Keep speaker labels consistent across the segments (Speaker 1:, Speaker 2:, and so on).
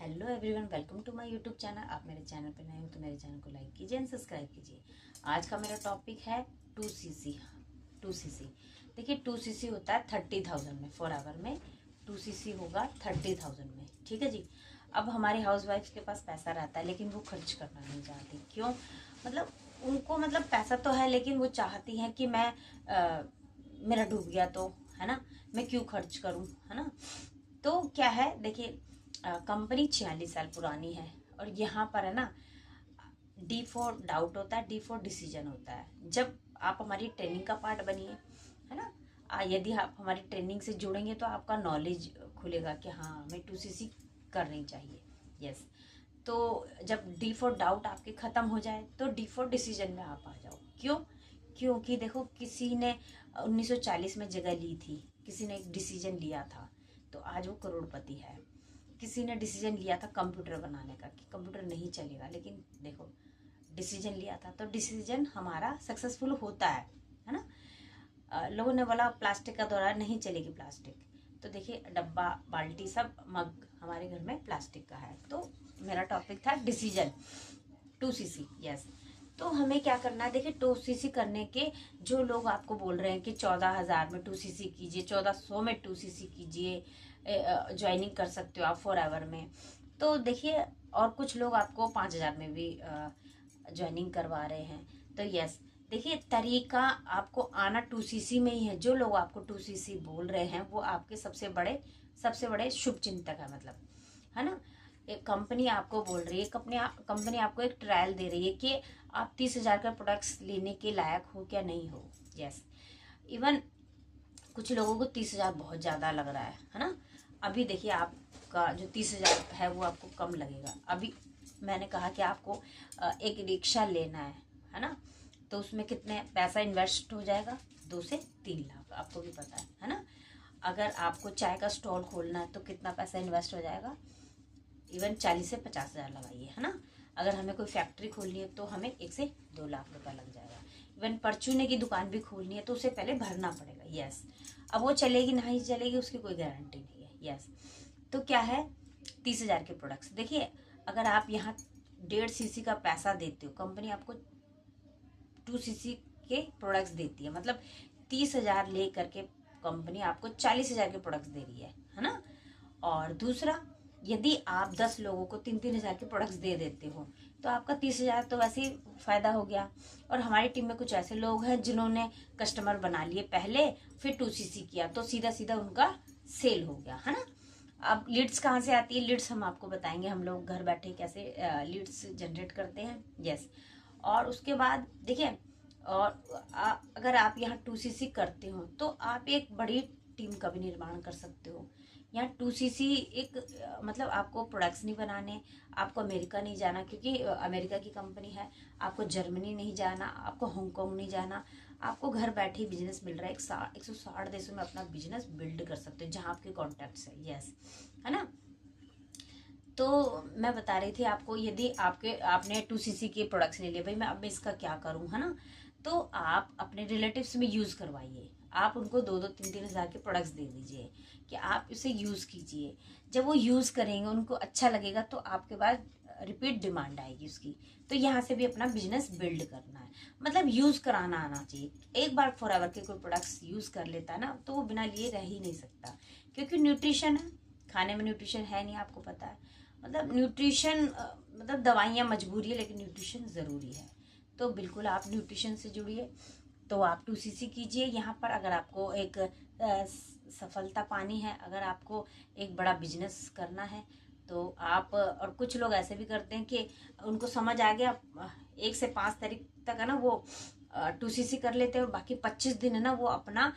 Speaker 1: Hello everyone, welcome to my YouTube channel. आप मेरे channel पर नए हो तो मेरे चैनल को लाइक कीजिए एंड सब्सक्राइब कीजिए। आज का मेरा टॉपिक है 2cc। 2cc देखिए, 2cc होता है 30,000 में, 4 आवर में 2cc होगा 30,000 में। ठीक है जी। अब हमारी हाउस वाइफ के पास पैसा रहता है लेकिन वो खर्च करना नहीं चाहती। क्यों? मतलब उनको पैसा तो है लेकिन वो चाहती हैं कि मेरा डूब गया तो, है ना, मैं क्यों खर्च करूं, है ना। तो क्या है, देखिए, कंपनी 46 साल पुरानी है और यहाँ पर है ना, डी फॉर डाउट होता है, डी फॉर डिसीजन होता है। जब आप हमारी ट्रेनिंग का पार्ट बनिए, है ना, यदि आप हमारी ट्रेनिंग से जुड़ेंगे तो आपका नॉलेज खुलेगा कि हाँ, हमें 2cc करनी चाहिए। यस। तो जब डी फॉर डाउट आपके ख़त्म हो जाए तो डी फॉर डिसीजन में आप आ जाओ। क्यों? क्योंकि देखो, किसी ने 1940 में जगह ली थी, किसी ने एक डिसीजन लिया था तो आज वो करोड़पति है। किसी ने डिसीजन लिया था कंप्यूटर बनाने का कि कंप्यूटर नहीं चलेगा, लेकिन देखो, डिसीजन लिया था तो डिसीजन हमारा सक्सेसफुल होता है ना। लोगों ने बोला प्लास्टिक का दौरा नहीं चलेगी प्लास्टिक, तो देखिए डब्बा, बाल्टी, सब मग हमारे घर में प्लास्टिक का है। तो मेरा टॉपिक था डिसीजन, 2cc। यस। तो हमें क्या करना है, देखिए 2cc करने के जो लोग आपको बोल रहे हैं कि 14,000 में 2cc कीजिए, 1400 में 2cc कीजिए, ज्वाइनिंग कर सकते हो आप 4 आवर में। तो देखिए, और कुछ लोग आपको 5,000 में भी ज्वाइनिंग करवा रहे हैं। तो यस, देखिए तरीका आपको आना 2cc में ही है। जो लोग आपको 2cc बोल रहे हैं वो आपके सबसे बड़े शुभ चिंतक है, मतलब, है ना। एक कंपनी आपको बोल रही है, कंपनी आपको एक ट्रायल दे रही है कि आप 30,000 का प्रोडक्ट्स लेने के लायक हो क्या नहीं हो। यस। इवन कुछ लोगों को 30,000 बहुत ज़्यादा लग रहा है ना। अभी देखिए, आपका जो 30,000 है वो आपको कम लगेगा। अभी मैंने कहा कि आपको एक रिक्शा लेना है ना, तो उसमें कितने पैसा इन्वेस्ट हो जाएगा? 2 से 3 लाख, आपको भी पता है ना। अगर आपको चाय का स्टॉल खोलना है तो कितना पैसा इन्वेस्ट हो जाएगा? इवन 40 से 50,000 लगाइए, है ना। अगर हमें कोई फैक्ट्री खोलनी है तो हमें 1 से 2 लाख रुपए लग जाएगा। इवन परचूने की दुकान भी खोलनी है तो उसे पहले भरना पड़ेगा। यस। अब वो चलेगी नहीं चलेगी उसकी कोई गारंटी नहीं है। यस। तो क्या है, 30,000 के प्रोडक्ट्स, देखिए अगर आप यहाँ 1.5cc का पैसा देते हो, कंपनी आपको 2cc के प्रोडक्ट्स देती है, मतलब 30,000 ले करके कंपनी आपको 40,000 के प्रोडक्ट्स दे रही है ना। और दूसरा, यदि आप 10 लोगों को 3-3 हज़ार के प्रोडक्ट्स दे देते हो तो आपका 30,000 तो वैसे ही फायदा हो गया। और हमारी टीम में कुछ ऐसे लोग हैं जिन्होंने कस्टमर बना लिए पहले, फिर 2cc किया तो सीधा सीधा उनका सेल हो गया, है ना। अब लीड्स कहाँ से आती है? लीड्स हम आपको बताएंगे, हम लोग घर बैठे कैसे लीड्स जनरेट करते हैं। यस। और उसके बाद देखिए, और अगर आप यहाँ 2cc करते हो तो आप एक बड़ी टीम का भी निर्माण कर सकते हो। यहाँ 2cc एक मतलब आपको प्रोडक्ट्स नहीं बनाने, आपको अमेरिका नहीं जाना क्योंकि अमेरिका की कंपनी है, आपको जर्मनी नहीं जाना, आपको हांगकांग नहीं जाना, आपको घर बैठे बिजनेस मिल रहा है। 160 देशों में अपना बिजनेस बिल्ड कर सकते हो जहाँ आपके कॉन्टैक्ट्स है। यस, है ना। तो मैं बता रही थी आपको, यदि आपने 2cc के प्रोडक्ट्स ले लिए, भाई मैं अब इसका क्या करूं, है ना। तो आप अपने रिलेटिव्स में यूज करवाइए, आप उनको 2-2, 3-3 हज़ार के प्रोडक्ट्स दे दीजिए कि आप इसे यूज कीजिए। जब वो यूज करेंगे, उनको अच्छा लगेगा तो आपके बाद रिपीट डिमांड आएगी उसकी। तो यहाँ से भी अपना बिजनेस बिल्ड करना है, मतलब यूज कराना आना चाहिए। एक बार 4 आवर के कोई प्रोडक्ट्स यूज कर लेता है ना तो वो बिना लिए रह ही नहीं सकता, क्योंकि न्यूट्रिशन है, खाने में न्यूट्रिशन है नहीं, आपको पता है। मतलब न्यूट्रिशन, मतलब दवाइयाँ मजबूरी है लेकिन न्यूट्रिशन ज़रूरी है। तो बिल्कुल आप न्यूट्रिशन से जुड़िए। तो आप 2cc कीजिए यहाँ पर। अगर आपको एक सफलता पानी है, अगर आपको एक बड़ा बिजनेस करना है तो आप, और कुछ लोग ऐसे भी करते हैं कि उनको समझ आ गया 1 से 5 तारीख तक, है ना, वो 2cc कर लेते हैं, बाकी 25 दिन है ना वो अपना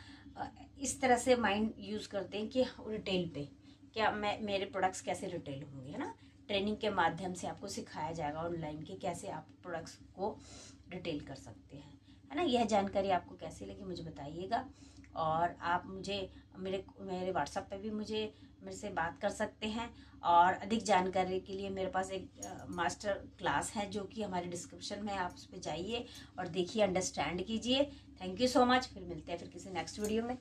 Speaker 1: इस तरह से माइंड यूज करते हैं कि रिटेल पे क्या मेरे प्रोडक्ट्स कैसे रिटेल होंगे, है ना। ट्रेनिंग के माध्यम से आपको सिखाया जाएगा ऑनलाइन कि कैसे आप प्रोडक्ट्स को रिटेल कर सकते हैं, है ना। यह जानकारी आपको कैसी लगी मुझे बताइएगा। और आप मुझे मेरे व्हाट्सएप पे भी मेरे से बात कर सकते हैं। और अधिक जानकारी के लिए मेरे पास एक मास्टर क्लास है जो कि हमारे डिस्क्रिप्शन में, आप उस पर जाइए और देखिए, अंडरस्टैंड कीजिए। Thank you so much. फिर मिलते हैं फिर किसी नेक्स्ट वीडियो में।